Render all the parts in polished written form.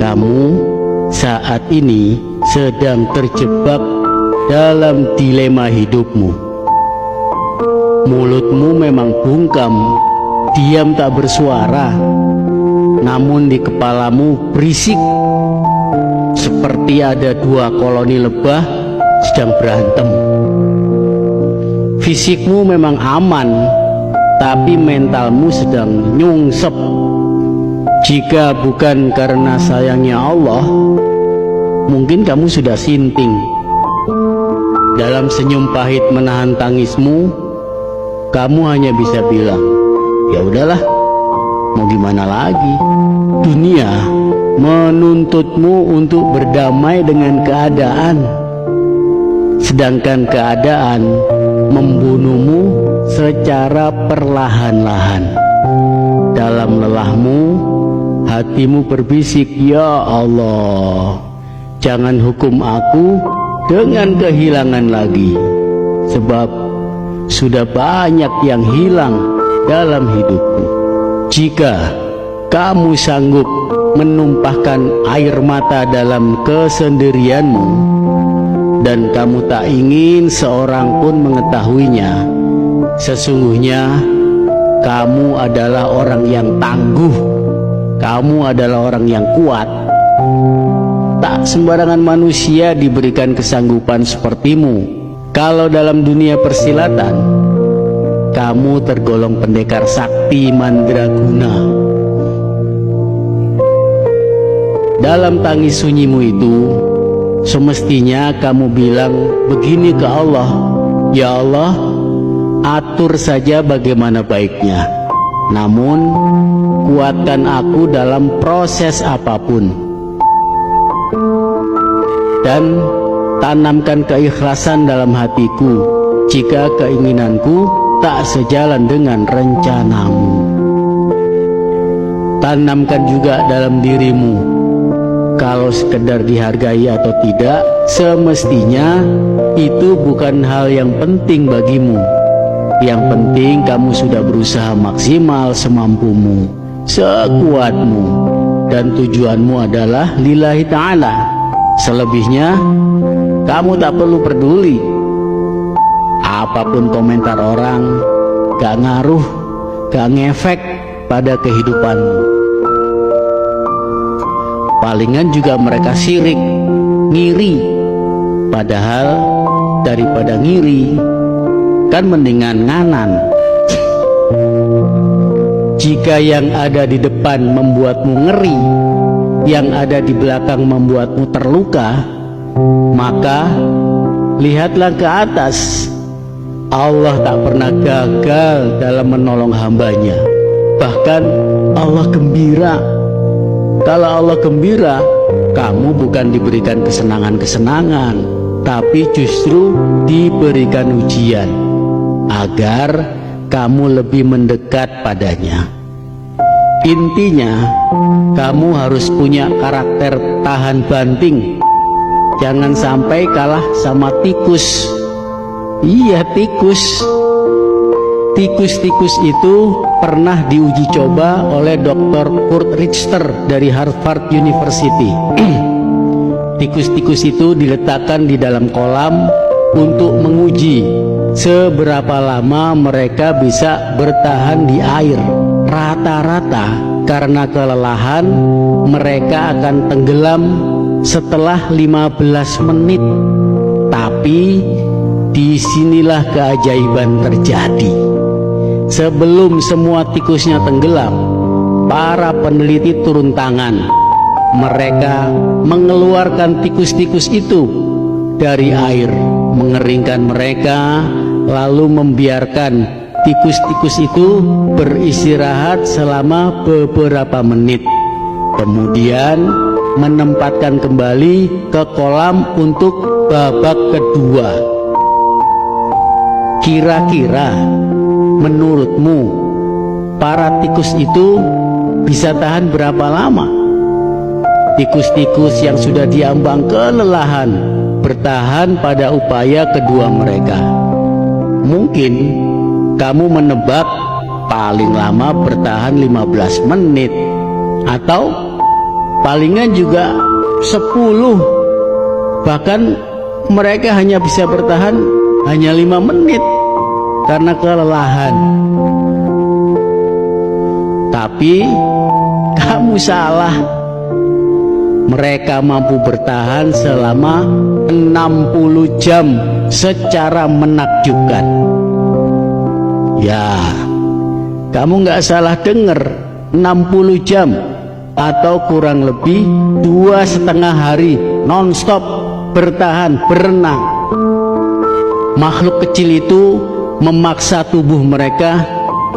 Kamu saat ini sedang terjebak dalam dilema hidupmu. Mulutmu memang bungkam, diam tak bersuara, namun di kepalamu berisik, seperti ada dua koloni lebah sedang berantem. Fisikmu memang aman, tapi mentalmu sedang nyungsep. Jika bukan karena sayangnya Allah, mungkin kamu sudah sinting. Dalam senyum pahit menahan tangismu, kamu hanya bisa bilang, ya udahlah, mau gimana lagi. Dunia menuntutmu untuk berdamai dengan keadaan, sedangkan keadaan membunuhmu secara perlahan-lahan. Dalam lelahmu, hatimu berbisik, ya Allah, jangan hukum aku dengan kehilangan lagi, sebab sudah banyak yang hilang dalam hidupku. Jika kamu sanggup menumpahkan air mata dalam kesendirianmu, dan kamu tak ingin seorang pun mengetahuinya, sesungguhnya kamu adalah orang yang tangguh, kamu adalah orang yang kuat. Tak sembarangan manusia diberikan kesanggupan sepertimu. Kalau dalam dunia persilatan, kamu tergolong pendekar sakti mandraguna. Dalam tangis sunyimu itu, semestinya kamu bilang begini ke Allah, ya Allah, atur saja bagaimana baiknya, namun kuatkan aku dalam proses apapun, dan tanamkan keikhlasan dalam hatiku jika keinginanku tak sejalan dengan rencanamu. Tanamkan juga dalam dirimu, kalau sekedar dihargai atau tidak, semestinya itu bukan hal yang penting bagimu. Yang penting kamu sudah berusaha maksimal semampumu, sekuatmu, dan tujuanmu adalah lillahi ta'ala. Selebihnya kamu tak perlu peduli. Apapun komentar orang gak ngaruh, gak ngefek pada kehidupanmu. Palingan juga mereka sirik, ngiri. Padahal daripada ngiri, kan mendingan nganan. Jika yang ada di depan membuatmu ngeri, yang ada di belakang membuatmu terluka, maka lihatlah ke atas. Allah tak pernah gagal dalam menolong hambanya. Bahkan Allah gembira. Kalau Allah gembira, kamu bukan diberikan kesenangan-kesenangan, tapi justru diberikan ujian agar kamu lebih mendekat padanya. Intinya, kamu harus punya karakter tahan banting. Jangan sampai kalah sama tikus. Iya, tikus. Tikus-tikus itu pernah diuji coba oleh Dr. Kurt Richter dari Harvard University. Tikus-tikus itu diletakkan di dalam kolam untuk menguji seberapa lama mereka bisa bertahan di air. Rata-rata karena kelelahan mereka akan tenggelam setelah 15 menit. Tapi disinilah keajaiban terjadi. Sebelum semua tikusnya tenggelam, para peneliti turun tangan. Mereka mengeluarkan tikus-tikus itu dari air, mengeringkan mereka, lalu membiarkan tikus-tikus itu beristirahat selama beberapa menit. Kemudian menempatkan kembali ke kolam untuk babak kedua. Kira-kira menurutmu para tikus itu bisa tahan berapa lama? Tikus-tikus yang sudah diambang kelelahan bertahan pada upaya kedua mereka. Mungkin kamu menebak paling lama bertahan 15 menit atau palingan juga 10. Bahkan mereka hanya bisa bertahan hanya 5 menit karena kelelahan. Tapi kamu salah. Mereka mampu bertahan selama 60 jam secara menakjubkan. Ya, kamu nggak salah dengar, 60 jam atau kurang lebih 2,5 hari non-stop bertahan berenang. Makhluk kecil itu memaksa tubuh mereka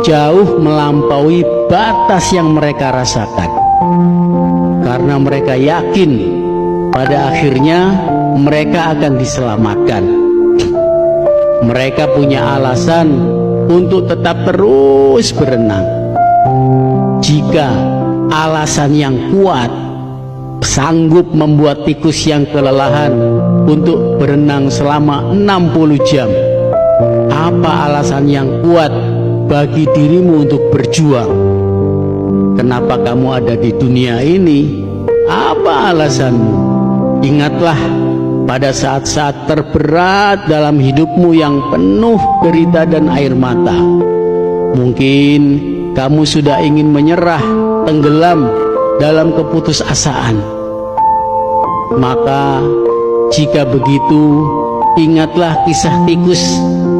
jauh melampaui batas yang mereka rasakan, karena mereka yakin pada akhirnya mereka akan diselamatkan. Mereka punya alasan untuk tetap terus berenang. Jika alasan yang kuat sanggup membuat tikus yang kelelahan untuk berenang selama 60 jam, apa alasan yang kuat bagi dirimu untuk berjuang? Kenapa kamu ada di dunia ini? Apa alasanmu? Ingatlah pada saat-saat terberat dalam hidupmu yang penuh derita dan air mata. Mungkin kamu sudah ingin menyerah, tenggelam dalam keputusasaan. Maka jika begitu, ingatlah kisah tikus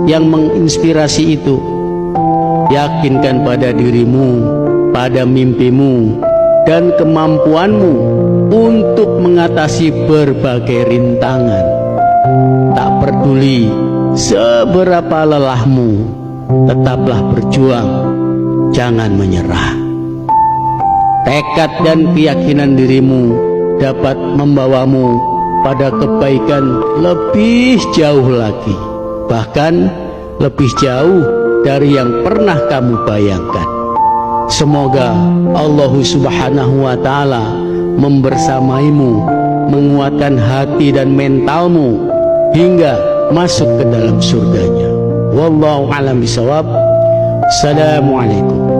yang menginspirasi itu. Yakinkan pada dirimu, pada mimpimu, dan kemampuanmu untuk mengatasi berbagai rintangan. Tak peduli seberapa lelahmu, tetaplah berjuang, jangan menyerah. Tekad dan keyakinan dirimu dapat membawamu pada kebaikan lebih jauh lagi, bahkan lebih jauh dari yang pernah kamu bayangkan. Semoga Allah Subhanahu wa Ta'ala membersamaimu, menguatkan hati dan mentalmu hingga masuk ke dalam surganya. Wallahu a'lam bishawab. Assalamualaikum.